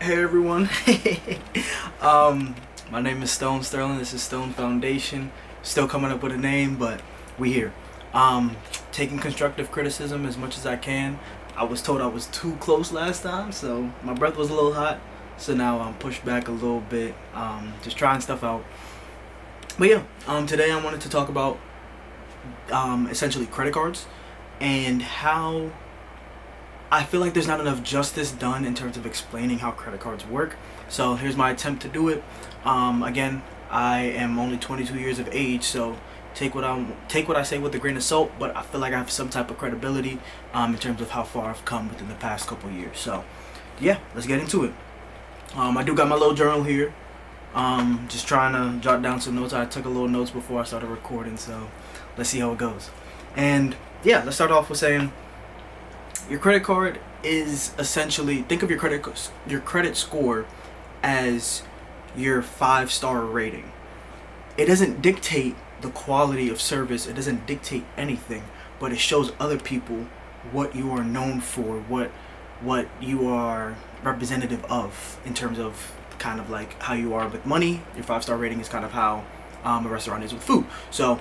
Hey everyone. My name is Stone Sterling. This is Stone Foundation. Still coming up with a name, but we here. Taking constructive criticism as much as I can. I was told I was too close last time, so my breath was a little hot. So now I'm pushed back a little bit. Just trying stuff out. But yeah, today I wanted to talk about essentially credit cards and how I feel like there's not enough justice done in terms of explaining how credit cards work. So here's my attempt to do it. Again, I am only 22 years of age, so take what I say with a grain of salt. But I feel like I have some type of credibility in terms of how far I've come within the past couple years. So yeah, let's get into it. I do got my little journal here. Just trying to jot down some notes. I took a little notes before I started recording, so let's see how it goes. And yeah, let's start off with saying your credit card is essentially, think of your credit score as your 5-star rating. It doesn't dictate the quality of service. It doesn't dictate anything, but it shows other people what you are known for, what you are representative of in terms of kind of like how you are with money. Your 5-star rating is kind of how a restaurant is with food. So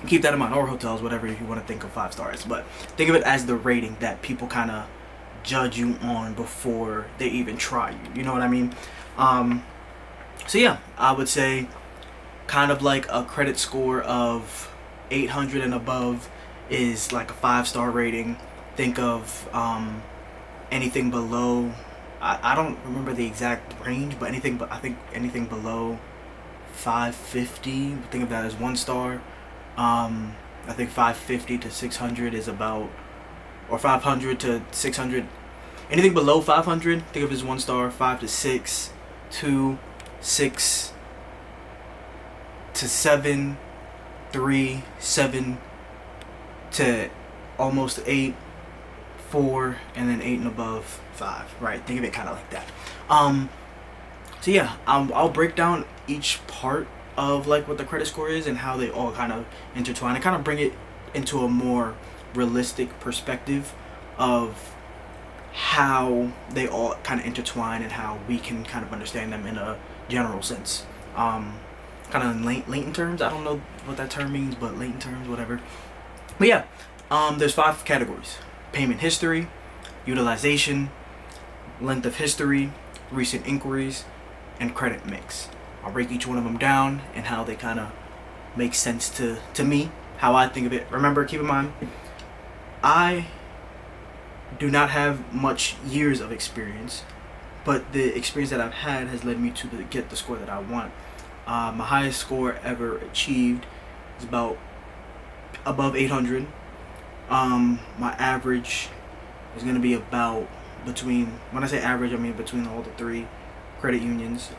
keep that in mind, or hotels, whatever you want to think of 5 stars. But think of it as the rating that people kind of judge you on before they even try you. You know what I mean? So yeah, I would say kind of like a credit score of 800 and above is like a 5-star rating. Think of anything below. I don't remember the exact range, but I think anything below 550. Think of that as 1 star. I think 550 to 600 is about, or 500 to 600. Anything below 500, think of it as 1 star. 5 to 6, 2, 6 to 7, 3, 7 to almost 8, 4, and then 8 and above 5. Right? Think of it kind of like that. So yeah, I'll break down each part of like what the credit score is and how they all kind of intertwine and kind of bring it into a more realistic perspective of how they all kind of intertwine and how we can kind of understand them in a general sense. Kind of in latent terms. I don't know what that term means, but latent terms, whatever. But yeah, there's 5 categories: payment history, utilization, length of history, recent inquiries, and credit mix. I'll break each one of them down and how they kind of make sense to me, how I think of it. Remember, keep in mind, I do not have much years of experience, but the experience that I've had has led me to get the score that I want. My highest score ever achieved is about above 800. My average is going to be about between, when I say average, I mean between all the 3 credit unions.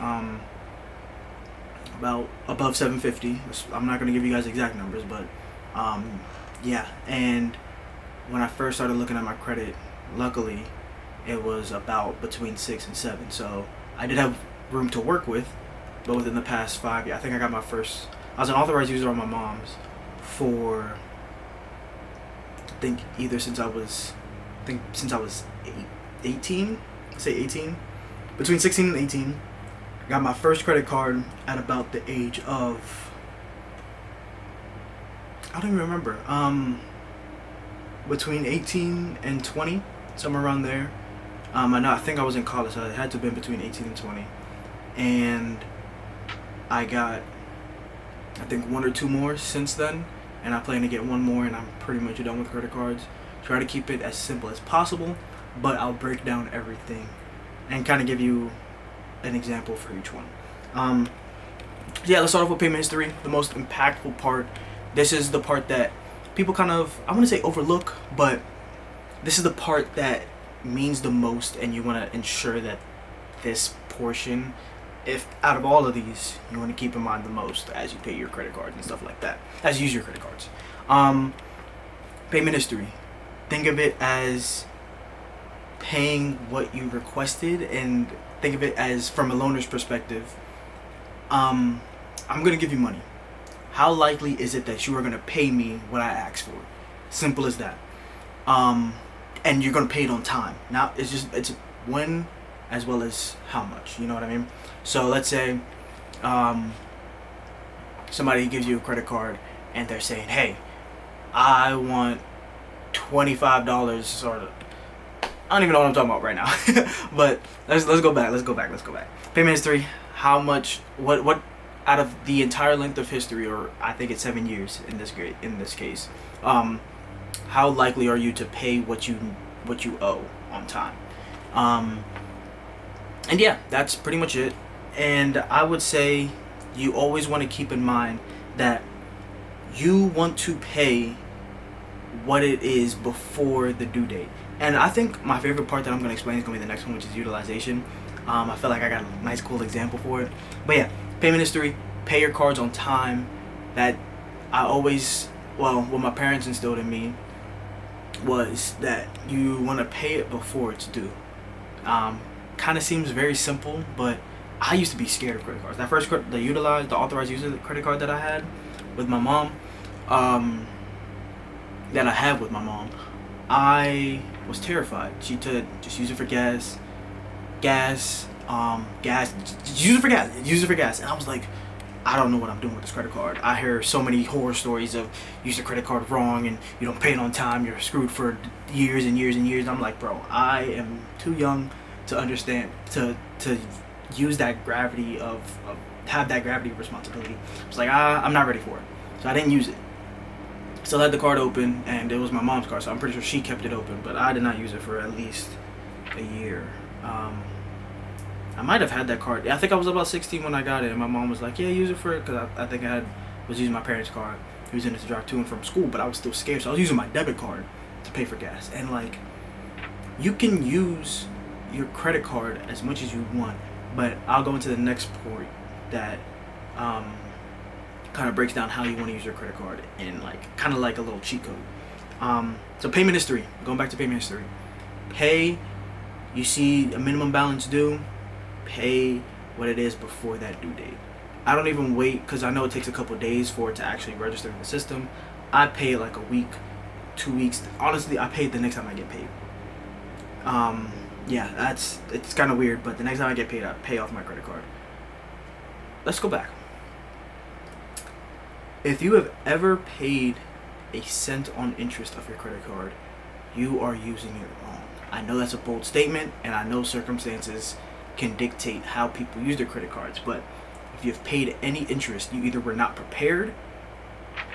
About above 750. I'm not going to give you guys exact numbers, but yeah. And when I first started looking at my credit, luckily it was about between 6 and 7. So I did have room to work with, but within the past 5 years, I think I got my first. I was an authorized user on my mom's for, I think either since I was 18. Say 18, between 16 and 18. Got my first credit card at about the age of, I don't even remember, between 18 and 20, somewhere around there. I think I was in college, so it had to have been between 18 and 20. And I got, I think, 1 or 2 more since then, and I plan to get 1 more, and I'm pretty much done with credit cards. Try to keep it as simple as possible, but I'll break down everything and kind of give you an example for each one. Yeah, let's start off with payment history, the most impactful part. This is the part that people kind of, I want to say overlook, but this is the part that means the most, and you want to ensure that this portion, if out of all of these, you want to keep in mind the most as you pay your credit cards and stuff like that, as you use your credit cards. Payment history. Think of it as paying what you requested, and think of it as from a loaner's perspective. I'm gonna give you money. How likely is it that you are gonna pay me what I asked for? Simple as that. and you're gonna pay it on time. Now it's when as well as how much. You know what I mean? So let's say somebody gives you a credit card and they're saying, "Hey, I want $25 or." I don't even know what I'm talking about right now. But let's go back. Payment history. How much? What? Out of the entire length of history, or I think it's 7 years in this case. How likely are you to pay what you owe on time? And yeah, that's pretty much it. And I would say you always want to keep in mind that you want to pay what it is before the due date. And I think my favorite part that I'm going to explain is going to be the next one, which is utilization. I feel like I got a nice cool example for it. But yeah, payment history, pay your cards on time. That I always, well, what my parents instilled in me was that you want to pay it before it's due. Kind of seems very simple, but I used to be scared of credit cards. That first the authorized user credit card that I had with my mom, that I have with my mom, I was terrified. She told just use it for gas, use it for gas, and I was like, I don't know what I'm doing with this credit card. I hear so many horror stories of use the credit card wrong and you don't pay it on time, you're screwed for years and years and years. I'm like, bro, I am too young to understand to use that gravity of have that gravity of responsibility. I was like, I'm not ready for it, so I didn't use it. Still had the card open, and it was my mom's card, so I'm pretty sure she kept it open, but I did not use it for at least a year. I might have had that card. I think I was about 16 when I got it, and my mom was like, yeah, use it for it, because I think was using my parents' card, using it to drive to and from school, but I was still scared, so I was using my debit card to pay for gas. And like, you can use your credit card as much as you want, but I'll go into the next point that kind of breaks down how you want to use your credit card in like kind of like a little cheat code. So payment history, going back to payment history, you see a minimum balance due, pay what it is before that due date. I don't even wait, because I know it takes a couple days for it to actually register in the system. I pay like a week, 2 weeks. Honestly, I pay it the next time I get paid. Yeah, it's kind of weird, but the next time I get paid, I pay off my credit card. Let's go back. If you have ever paid a cent on interest of your credit card, you are using it wrong. I know that's a bold statement, and I know circumstances can dictate how people use their credit cards, but if you've paid any interest, you either were not prepared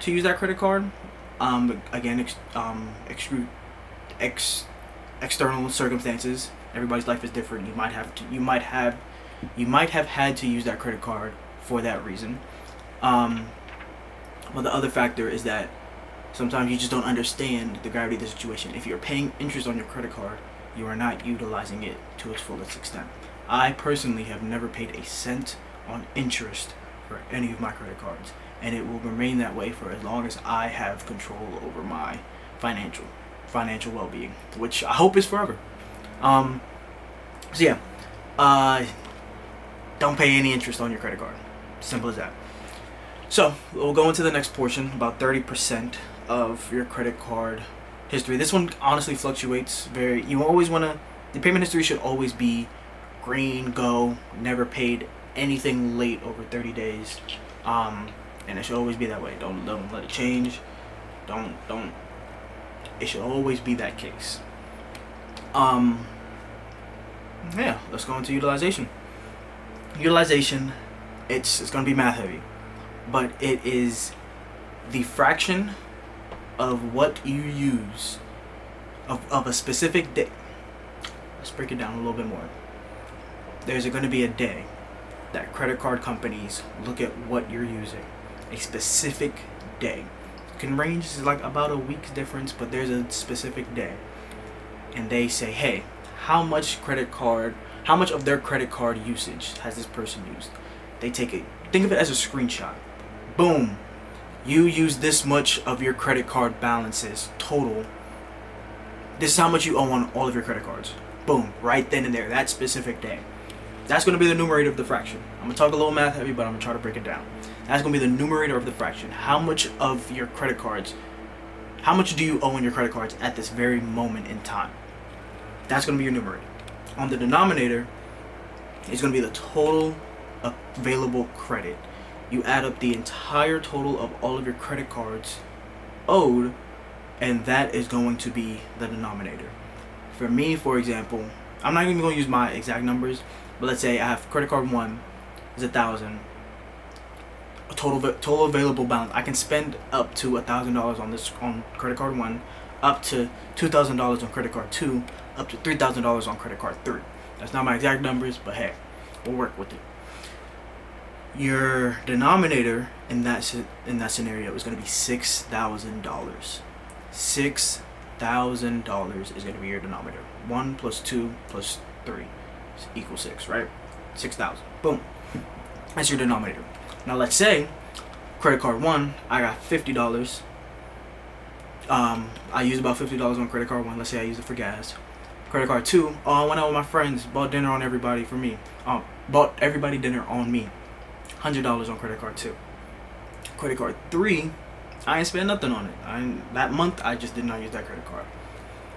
to use that credit card, again, external circumstances. Everybody's life is different. You might have had to use that credit card for that reason. Well, the other factor is that sometimes you just don't understand the gravity of the situation. If you're paying interest on your credit card, you are not utilizing it to its fullest extent. I personally have never paid a cent on interest for any of my credit cards, and it will remain that way for as long as I have control over my financial well-being, which I hope is forever. So yeah, don't pay any interest on your credit card. Simple as that. So we'll go into the next portion, about 30% of your credit card history. This one honestly fluctuates very. You always want to. The payment history should always be green, go, never paid anything late over 30 days, and it should always be that way. Don't let it change. Don't. It should always be that case. Yeah, let's go into utilization. Utilization, it's going to be math heavy, but it is the fraction of what you use of a specific day. Let's break it down a little bit more. There's going to be a day that credit card companies look at what you're using. A specific day. It can range like about a week's difference, but there's a specific day. And they say, hey, how much of their credit card usage has this person used? They take it, think of it as a screenshot. Boom. You use this much of your credit card balances total. This is how much you owe on all of your credit cards. Boom. Right then and there. That specific day. That's going to be the numerator of the fraction. I'm going to talk a little math heavy, but I'm going to try to break it down. That's going to be the numerator of the fraction. How much of your credit cards How much do you owe on your credit cards at this very moment in time? That's going to be your numerator. On the denominator, it's going to be the total available credit. You add up the entire total of all of your credit cards owed, and that is going to be the denominator. For me, for example, I'm not even going to use my exact numbers, but let's say I have credit card 1 is 1,000. A total available balance. I can spend up to $1,000 on credit card 1, up to $2,000 on credit card 2, up to $3,000 on credit card 3. That's not my exact numbers, but hey, we'll work with it. Your denominator in that scenario is going to be $6,000. $6,000 is going to be your denominator. 1 plus 2 plus 3 equals 6, right? 6,000. Boom. That's your denominator. Now let's say credit card 1, I got $50. I use about $50 on credit card 1. Let's say I use it for gas. Credit card 2, oh, I went out with my friends, bought dinner on everybody for me. Bought everybody dinner on me. $100 on credit card 2. Credit card 3, I ain't spent nothing on it. That month I just did not use that credit card.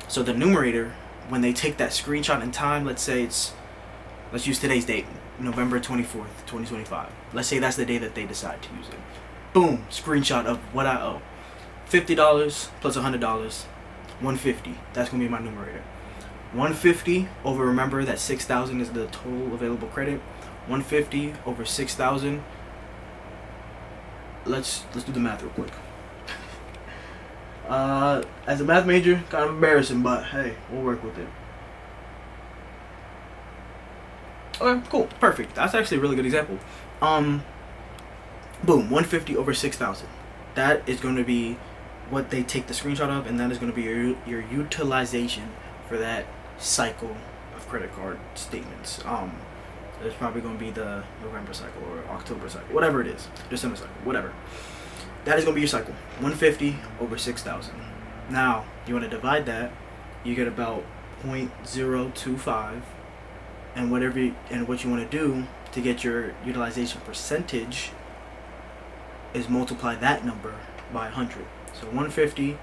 So the numerator, when they take that screenshot in time, let's use today's date, November 24th, 2025. Let's say that's the day that they decide to use it. Boom, screenshot of what I owe. $50 plus $100, $150. That's gonna be my numerator. 150 over, remember that 6,000 is the total available credit. 150 over 6,000. Let's do the math real quick. As a math major, kind of embarrassing, but hey, we'll work with it. Okay, cool, perfect. That's actually a really good example. Boom, 150 over 6,000. That is going to be what they take the screenshot of, and that is going to be your utilization for that cycle of credit card statements. It's probably going to be the November cycle or October cycle, whatever it is, December cycle, whatever. That is going to be your cycle. 150 over 6,000. Now, you want to divide that, you get about 0.025, and what you want to do to get your utilization percentage is multiply that number by 100. So 150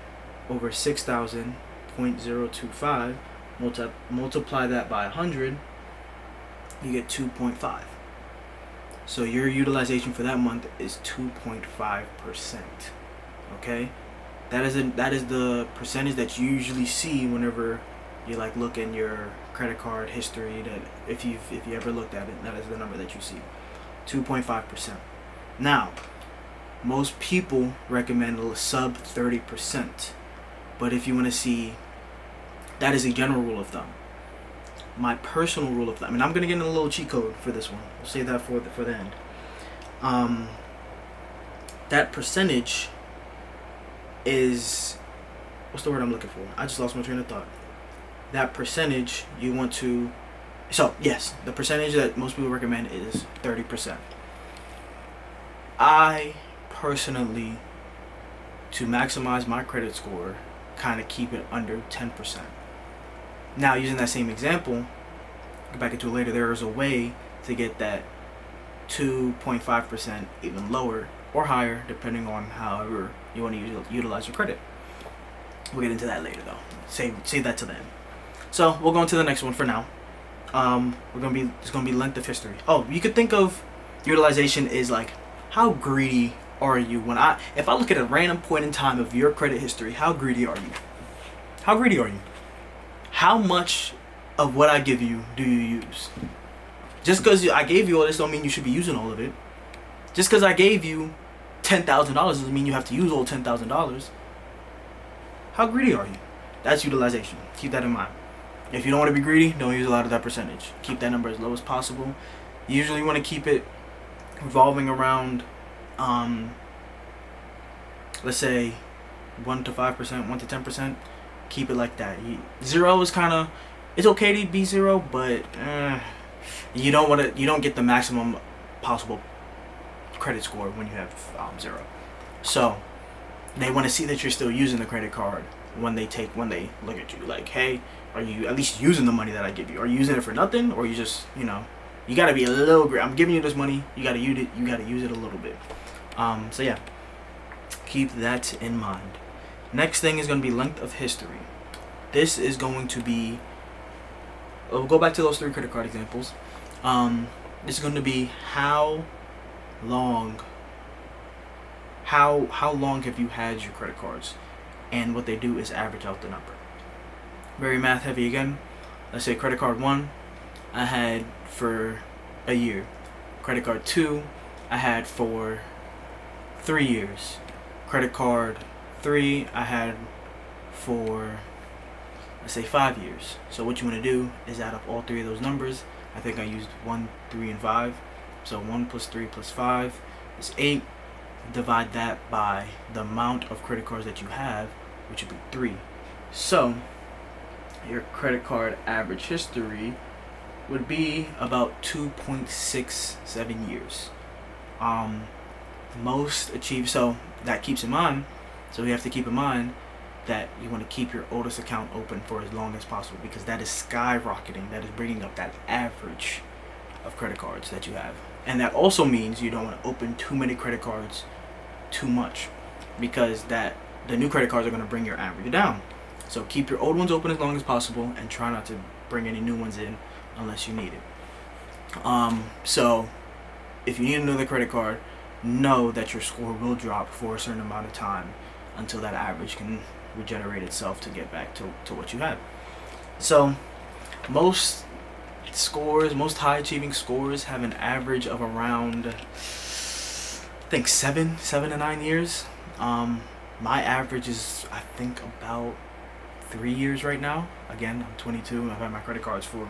over 6,000, 0.025, multiply that by 100, you get 2.5. So your utilization for that month is 2.5%. Okay, that is the percentage that you usually see whenever you look in your credit card history. That if you ever looked at it, that is the number that you see, 2.5%. Now, most people recommend a sub 30%, but if you want to see, that is a general rule of thumb. My personal rule of thumb, and I'm gonna get in a little cheat code for this one. We'll save that for the end. That percentage is, what's the word I'm looking for? I just lost my train of thought. That percentage you want to, so yes, the percentage that most people recommend is 30%. I personally, to maximize my credit score, kind of keep it under 10%. Now, using that same example, get back into it later, there is a way to get that 2.5% even lower or higher, depending on however you want to utilize your credit. We'll get into that later, though. Save that to the end. So we'll go into the next one for now. It's gonna be length of history. Oh, you could think of utilization is like, how greedy are you? If I look at a random point in time of your credit history, how greedy are you? How greedy are you? How much of what I give you do you use? Just because I gave you all this don't mean you should be using all of it. Just because I gave you $10,000 doesn't mean you have to use all $10,000. How greedy are you? That's utilization. Keep that in mind. If you don't want to be greedy, don't use a lot of that percentage. Keep that number as low as possible. You usually want to keep it revolving around, let's say 1 to 5%, 1 to 10%. Keep it like that. Zero is kind of, it's okay to be zero, but you don't get the maximum possible credit score when you have zero. So they want to see that you're still using the credit card when they look at you. Like, hey, are you at least using the money that I give you? Are you using it for nothing, or you just, you gotta be a little great. I'm giving you this money, you gotta use it a little bit. So yeah, keep that in mind. Next thing is going to be length of history. This is going to be, we'll go back to those 3 credit card examples. This is going to be how long have you had your credit cards, and what they do is average out the number. Very math heavy again. Let's say credit card 1 I had for a year, credit card 2 I had for 3 years, credit card 3 I had for, let's say, 5 years. So what you want to do is add up all 3 of those numbers. I think I used 1, 3, and 5. So 1 plus 3 plus 5 is 8. Divide that by the amount of credit cards that you have, which would be 3. So your credit card average history would be about 2.67 years. Most achieve. So that keeps in mind. So we have to keep in mind that you want to keep your oldest account open for as long as possible, because that is skyrocketing. That is bringing up that average of credit cards that you have. And that also means you don't want to open too many credit cards too much, because the new credit cards are going to bring your average down. So keep your old ones open as long as possible, and try not to bring any new ones in unless you need it. So if you need another credit card, know that your score will drop for a certain amount of time until that average can regenerate itself to get back to what you had. So most high achieving scores have an average of around, I think 7 to 9 years. My average is, I think, about 3 years right now. Again, I'm 22 and I've had my credit cards for a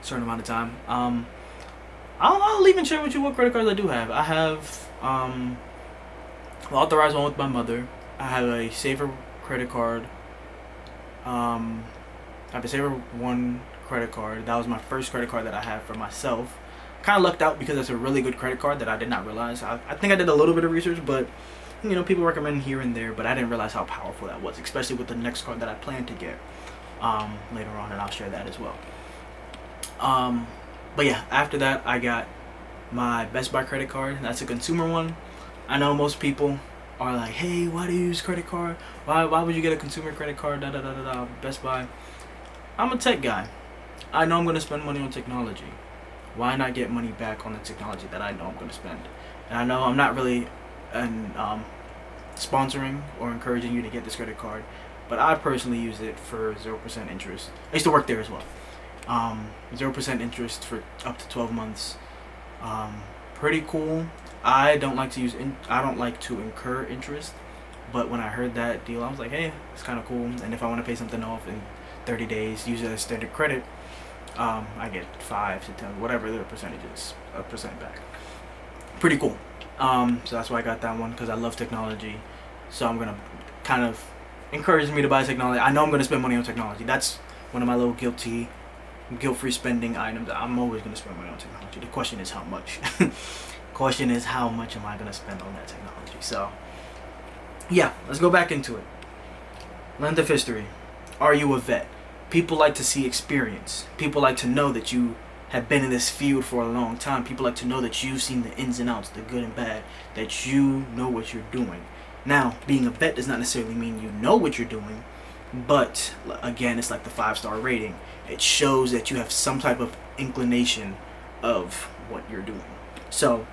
certain amount of time. I'll even share with you what credit cards I do have. I have the authorized one with my mother. I have a Saver credit card. I have a Saver One credit card. That was my first credit card that I had for myself. Kind of lucked out because it's a really good credit card that I did not realize. I think I did a little bit of research, but people recommend here and there, but I didn't realize how powerful that was, especially with the next card that I plan to get later on, and I'll share that as well. But yeah, after that I got my Best Buy credit card. That's a consumer one. I know most people are like, hey, why do you use credit card? Why would you get a consumer credit card? Best Buy. I'm a tech guy. I know I'm going to spend money on technology. Why not get money back on the technology that I know I'm going to spend? And I know I'm not really sponsoring or encouraging you to get this credit card, but I personally use it for 0% interest. I used to work there as well. 0% interest for up to 12 months. Pretty cool. I don't like to incur interest, but when I heard that deal, I was like, hey, it's kind of cool. And if I want to pay something off in 30 days, use it as standard credit, I get 5 to 10, whatever the percentage is, a percent back. Pretty cool. So that's why I got that one, because I love technology. So I'm gonna kind of encourage me to buy technology. I know I'm gonna spend money on technology. That's one of my little guilt-free spending items. I'm always gonna spend money on technology. The question is how much. Question is how much am I gonna spend on that technology? So yeah, let's go back into it. Length of history. Are you a vet? People like to see experience. People like to know that you have been in this field for a long time. People like to know that you've seen the ins and outs, the good and bad, that you know what you're doing. Now, being a vet does not necessarily mean you know what you're doing, but again, it's like the 5-star rating. It shows that you have some type of inclination of what you're doing. So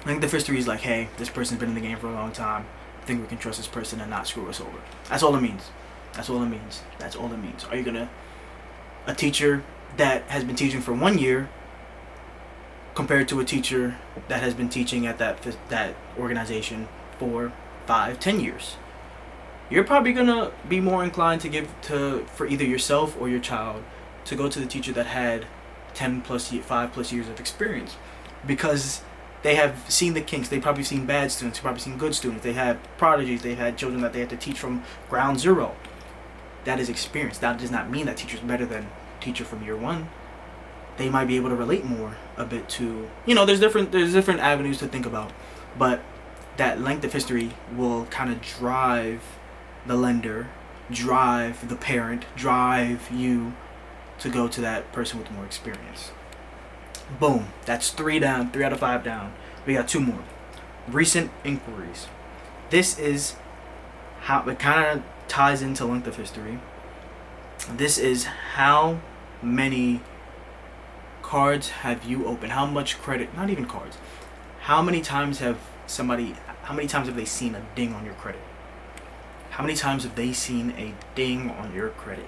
I think the history is like, hey, this person's been in the game for a long time. I think we can trust this person and not screw us over. That's all it means. That's all it means. That's all it means. Are you a teacher that has been teaching for 1 year compared to a teacher that has been teaching at that organization for 5, 10 years? You're probably gonna be more inclined for either yourself or your child to go to the teacher that had 5+ years of experience, because they have seen the kinks. They've probably seen bad students. They've probably seen good students. They have prodigies. They've had children that they had to teach from ground zero. That is experience. That does not mean that teacher's better than teacher from year one. They might be able to relate more a bit to, there's different avenues to think about, but that length of history will kind of drive the lender, drive the parent, drive you to go to that person with more experience. Boom. That's 3 down, 3 out of 5 down. We got 2 more. Recent inquiries. This is how it kind of ties into length of history. This is how many cards have you opened? How much credit? Not even cards. How many times have they seen a ding on your credit? How many times have they seen a ding on your credit?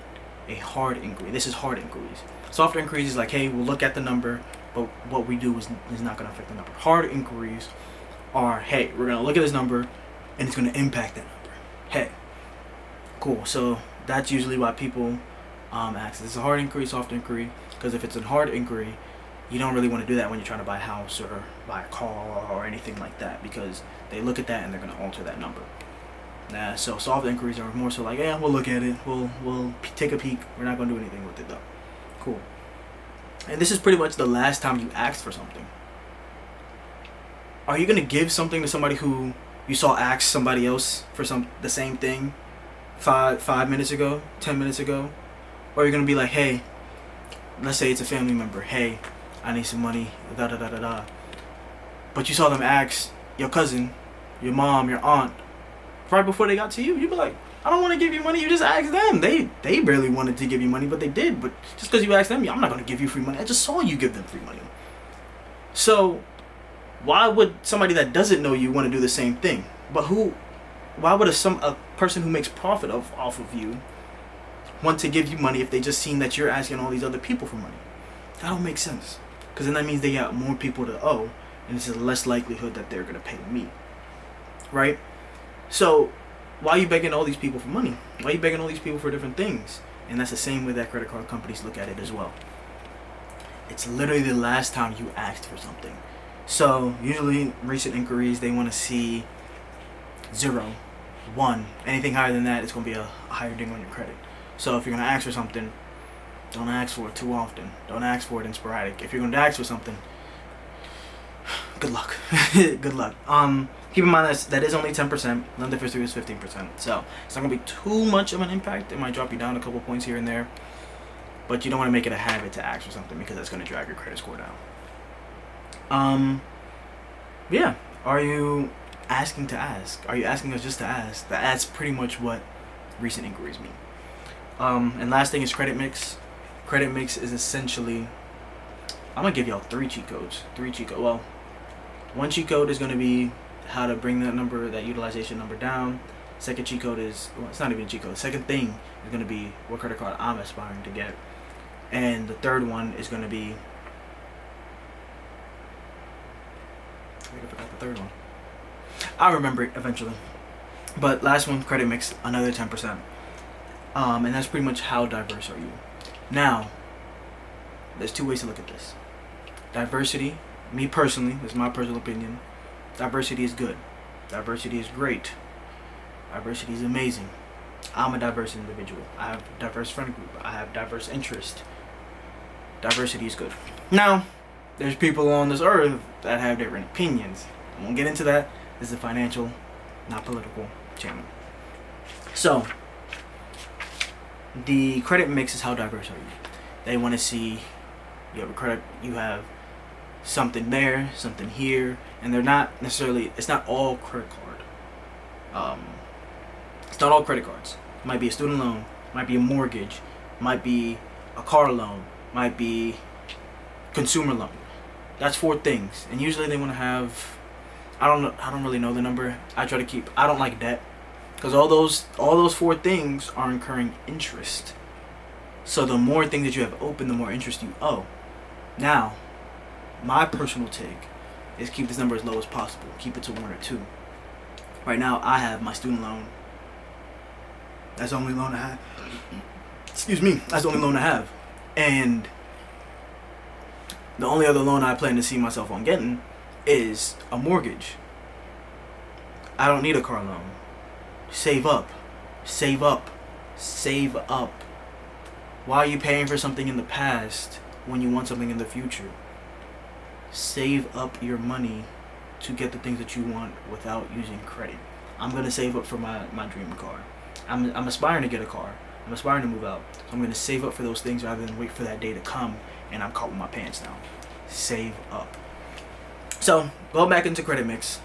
A hard inquiry. This is hard inquiries. Soft inquiries is like, hey, we'll look at the number, but what we do is not going to affect the number. Hard inquiries are, hey, we're going to look at this number, and it's going to impact that number. Hey, cool. So that's usually why people ask. It's a hard inquiry, soft inquiry, because if it's a hard inquiry, you don't really want to do that when you're trying to buy a house or buy a car or anything like that, because they look at that and they're going to alter that number. So soft inquiries are more so like, yeah, we'll look at it, we'll take a peek, we're not going to do anything with it though. Cool. And this is pretty much the last time you asked for something. Are you going to give something to somebody who you saw ask somebody else for the same thing 5 minutes ago, 10 minutes ago? Or are you going to be like, hey, let's say it's a family member, hey, I need some money, da da da da da. But you saw them ask your cousin, your mom, your aunt, right before they got to you. You'd be like, I don't want to give you money. You just asked them. They barely wanted to give you money, but they did. But just because you asked them, I'm not going to give you free money. I just saw you give them free money. So why would somebody that doesn't know you want to do the same thing? But why would a person who makes profit off of you want to give you money if they just seen that you're asking all these other people for money? That don't make sense. Because then that means they got more people to owe, and it's a less likelihood that they're going to pay me. Right? So why are you begging all these people for money? Why are you begging all these people for different things? And that's the same way that credit card companies look at it as well. It's literally the last time you asked for something. So usually recent inquiries, they want to see 0, 1. Anything higher than that, it's going to be a higher ding on your credit. So if you're going to ask for something, don't ask for it too often. Don't ask for it in sporadic. If you're going to ask for something, good luck. Good luck. Keep in mind that is only 10%. Length of history is 15%. So it's not going to be too much of an impact. It might drop you down a couple points here and there. But you don't want to make it a habit to ask for something, because that's going to drag your credit score down. Yeah. Are you asking to ask? Are you asking us just to ask? That's pretty much what recent inquiries mean. And last thing is credit mix. Credit mix is essentially, I'm going to give y'all 3 cheat codes. Well, one cheat code is going to be how to bring that utilization number down. Second cheat code is, well, it's not even a cheat code. Second thing is going to be what credit card I'm aspiring to get. And the third one is going to be, I forgot the third one. I'll remember it eventually. But last one, credit mix, another 10%. And that's pretty much how diverse are you. Now, there's 2 ways to look at this. Diversity, me personally, this is my personal opinion, diversity is good. Diversity is great. Diversity is amazing. I'm a diverse individual. I have a diverse friend group. I have diverse interests. Diversity is good. Now, there's people on this earth that have different opinions. I won't get into that. This is a financial, not political channel. So, the credit mix is how diverse are you. They want to see you have a credit, you have something there, something here, and they're not necessarily, it's not all credit card. It's not all credit cards. It might be a student loan, might be a mortgage, might be a car loan, might be consumer loan. That's 4 things, and usually they want to have, I don't really know the number. I don't like debt, because all those 4 things are incurring interest. So the more things that you have open, the more interest you owe. Now, my personal take is keep this number as low as possible. Keep it to 1 or 2. Right now, I have my student loan. That's the only loan I have. Excuse me. That's the only loan I have. And the only other loan I plan to see myself on getting is a mortgage. I don't need a car loan. Save up. Save up. Save up. Why are you paying for something in the past when you want something in the future? Save up your money to get the things that you want without using credit. I'm going to save up for my dream car. I'm aspiring to get a car. I'm aspiring to move out. So I'm going to save up for those things rather than wait for that day to come and I'm caught with my pants down. Save up. So, go back into credit mix.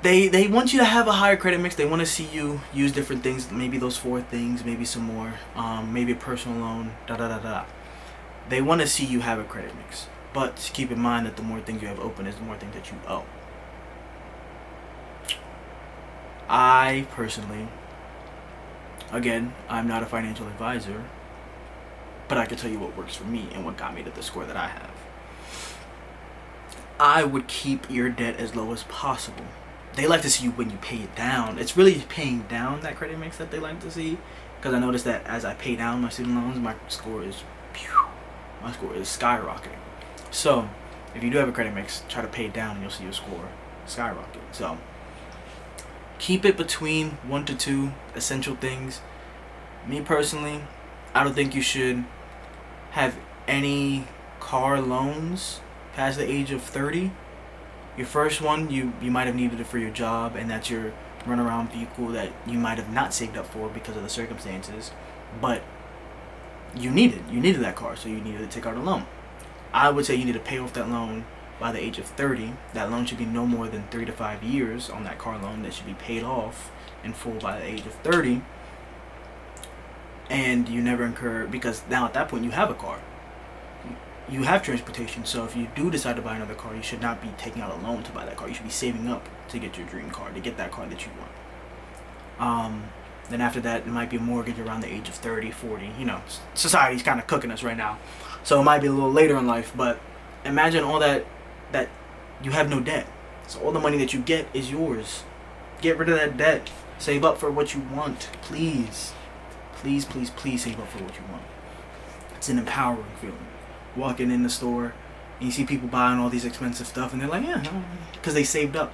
There they want you to have a higher credit mix. They want to see you use different things, maybe those 4 things, maybe some more, maybe a personal loan, da da da da. They want to see you have a credit mix, but keep in mind that the more things you have open is the more things that you owe. I personally, again, I'm not a financial advisor, but I can tell you what works for me and what got me to the score that I have. I would keep your debt as low as possible. They like to see you when you pay it down. It's really paying down that credit mix that they like to see, because I noticed that as I pay down my student loans, my score is skyrocketing. So if you do have a credit mix, try to pay it down and you'll see your score skyrocket. So keep it between 1 to 2 essential things. Me personally, I don't think you should have any car loans past the age of 30. Your first one, you might have needed it for your job, and that's your runaround vehicle that you might have not saved up for because of the circumstances, but you needed that car, so you needed to take out a loan. I would say you need to pay off that loan by the age of 30. That loan should be no more than 3 to 5 years on that car loan. That should be paid off in full by the age of 30, and you never incur, because now at that point you have a car. You have transportation, so if you do decide to buy another car, you should not be taking out a loan to buy that car. You should be saving up to get your dream car, to get that car that you want. Then after that, it might be a mortgage around the age of 30, 40. You know, society's kind of cooking us right now, so it might be a little later in life. But imagine all that you have no debt. So all the money that you get is yours. Get rid of that debt. Save up for what you want, please. Please, please, please save up for what you want. It's an empowering feeling. Walking in the store and you see people buying all these expensive stuff and they're like, yeah, because they saved up.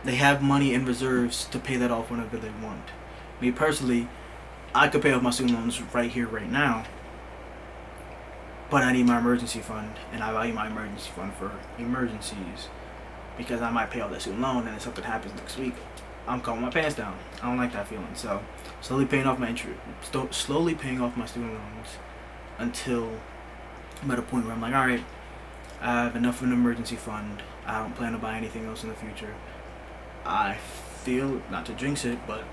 They have money in reserves to pay that off whenever they want. Me personally, I could pay off my student loans right here, right now, but I need my emergency fund, and I value my emergency fund for emergencies, because I might pay off that student loan and if something happens next week, I'm calling my pants down. I don't like that feeling. So slowly paying off my student loans until I'm at a point where I'm like, all right, I have enough of an emergency fund. I don't plan to buy anything else in the future. I feel, not to jinx it, but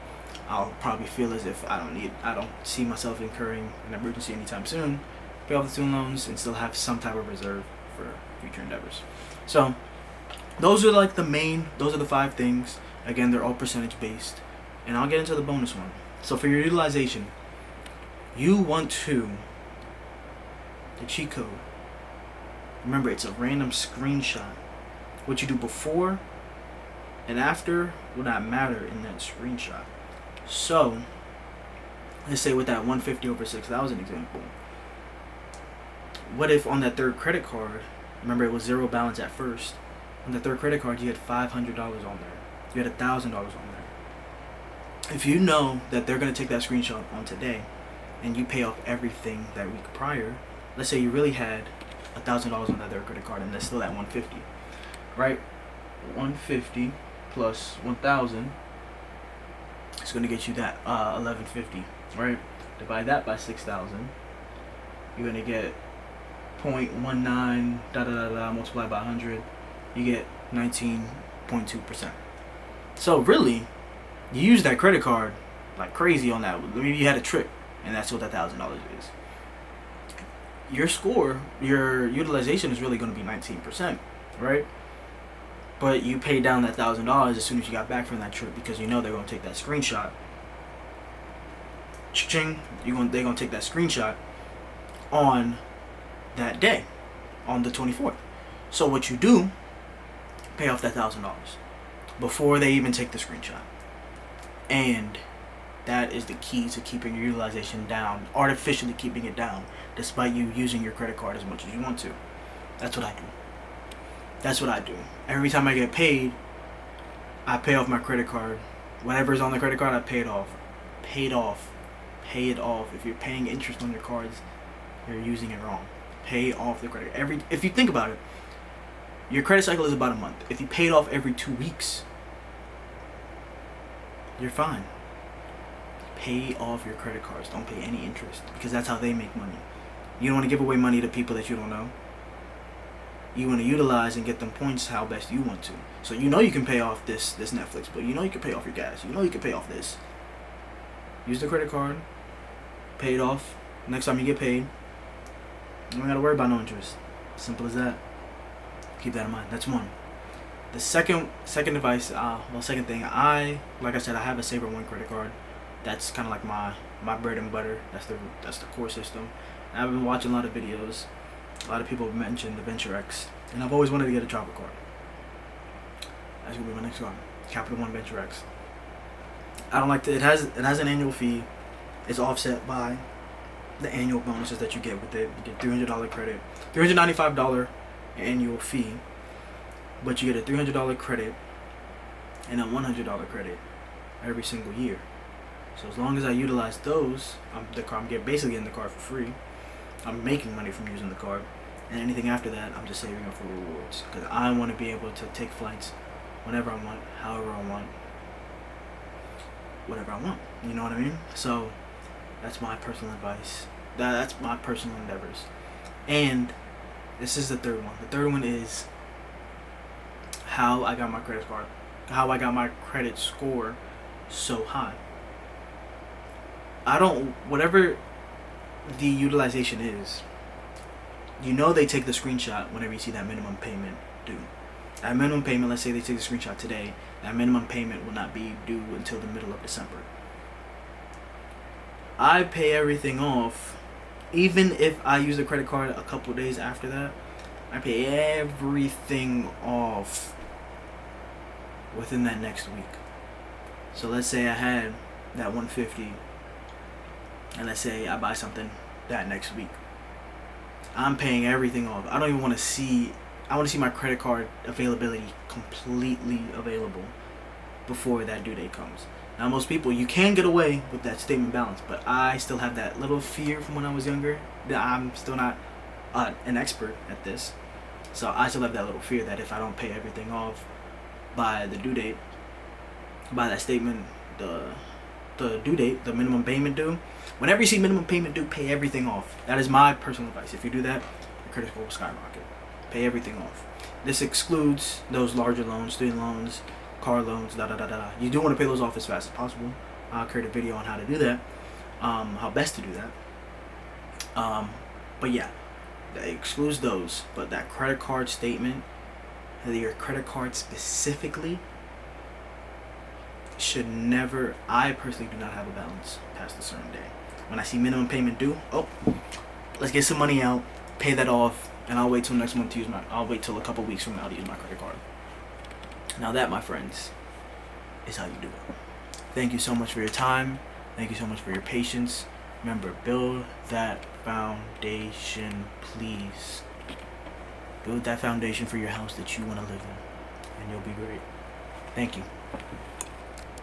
I'll probably feel as if I don't see myself incurring an emergency anytime soon. Pay off the student loans and still have some type of reserve for future endeavors. So those are the 5 things. Again, they're all percentage based, and I'll get into the bonus one. So for your utilization, you want to, the cheat code, remember it's a random screenshot. What you do before and after will not matter in that screenshot. So let's say with that 150 over 6,000 example, what if on that third credit card, remember it was zero balance at first, on the third credit card you had $500 on there, you had $1,000 on there. If you know that they're going to take that screenshot on today and you pay off everything that week prior, let's say you really had $1,000 on that third credit card and that's still at 150, right? 150 plus 1,000 is going to get you that 1,150, right? Divide that by 6,000, you're going to get 0.19 multiplied by 100, you get 19.2%. So really, you use that credit card like crazy on that. Maybe you had a trip and that's what that $1,000 is. Your score, your utilization is really going to be 19%, right? But you paid down that $1,000 as soon as you got back from that trip because you know they're going to take that screenshot. Ching, they're going to take that screenshot on that day, on the 24th. So what you do, pay off that $1,000 before they even take the screenshot. And that is the key to keeping your utilization down, artificially keeping it down, despite you using your credit card as much as you want to. That's what I do. Every time I get paid, I pay off my credit card. Whatever's on the credit card, I pay it off. Pay it off. If you're paying interest on your cards, you're using it wrong. Pay off the credit. If you think about it, your credit cycle is about a month. If you pay it off every 2 weeks, you're fine. Pay off your credit cards. Don't pay any interest because that's how they make money. You don't want to give away money to people that you don't know. you want to utilize and get them points how best you want to. So you know you can pay off this Netflix, but you know you can pay off your gas. You know you can pay off this. Use the credit card, pay it off. Next time you get paid, you don't gotta worry about no interest. Simple as that. Keep that in mind. That's one. The second advice, second thing, like I said, I have a Saver One credit card. That's kind of like my bread and butter. That's the core system. And I've been watching a lot of videos. A lot of people have mentioned the Venture X, and I've always wanted to get a travel card. That's gonna be my next card, Capital One Venture X. I don't like to. It has an annual fee. It's offset by the annual bonuses that you get with it. You get $300 credit, $395 annual fee, but you get a $300 credit and a $100 credit every single year. So as long as I utilize those, I'm basically getting the card for free. I'm making money from using the card, and anything after that, I'm just saving up for rewards because I want to be able to take flights whenever I want, however I want, whatever I want. You know what I mean? So that's my personal advice. That's my personal endeavors. And this is the third one. The third one is how I got my credit card, how I got my credit score so high. Whatever the utilization is, you know they take the screenshot whenever you see that minimum payment due. That minimum payment, let's say they take the screenshot today, that minimum payment will not be due until the middle of December. I pay everything off, even if I use the credit card a couple of days after that, I pay everything off within that next week. So let's say I had that $150, and let's say I buy something that next week. I'm paying everything off. I don't even want to see. I want to see my credit card availability completely available before that due date comes. Now, most people, you can get away with that statement balance, but I still have that little fear from when I was younger that I'm still not an expert at this. So I still have that little fear that if I don't pay everything off by the due date, by that statement, the due date, the minimum payment due, whenever you see minimum payment due, pay everything off. That is my personal advice. If you do that, your credit score will skyrocket. Pay everything off. This excludes those larger loans, student loans, car loans, You do want to pay those off as fast as possible. I'll create a video on how to do that, how best to do that. But yeah, that excludes those. But that credit card statement, your credit card specifically, should never, I personally do not have a balance past a certain day. When I see minimum payment due, let's get some money out, pay that off, and I'll wait till next month to use I'll wait till a couple weeks from now to use my credit card. Now that, my friends, is how you do it. Thank you so much for your time. Thank you so much for your patience. Remember, build that foundation, please. Build that foundation for your house that you want to live in, and you'll be great. Thank you.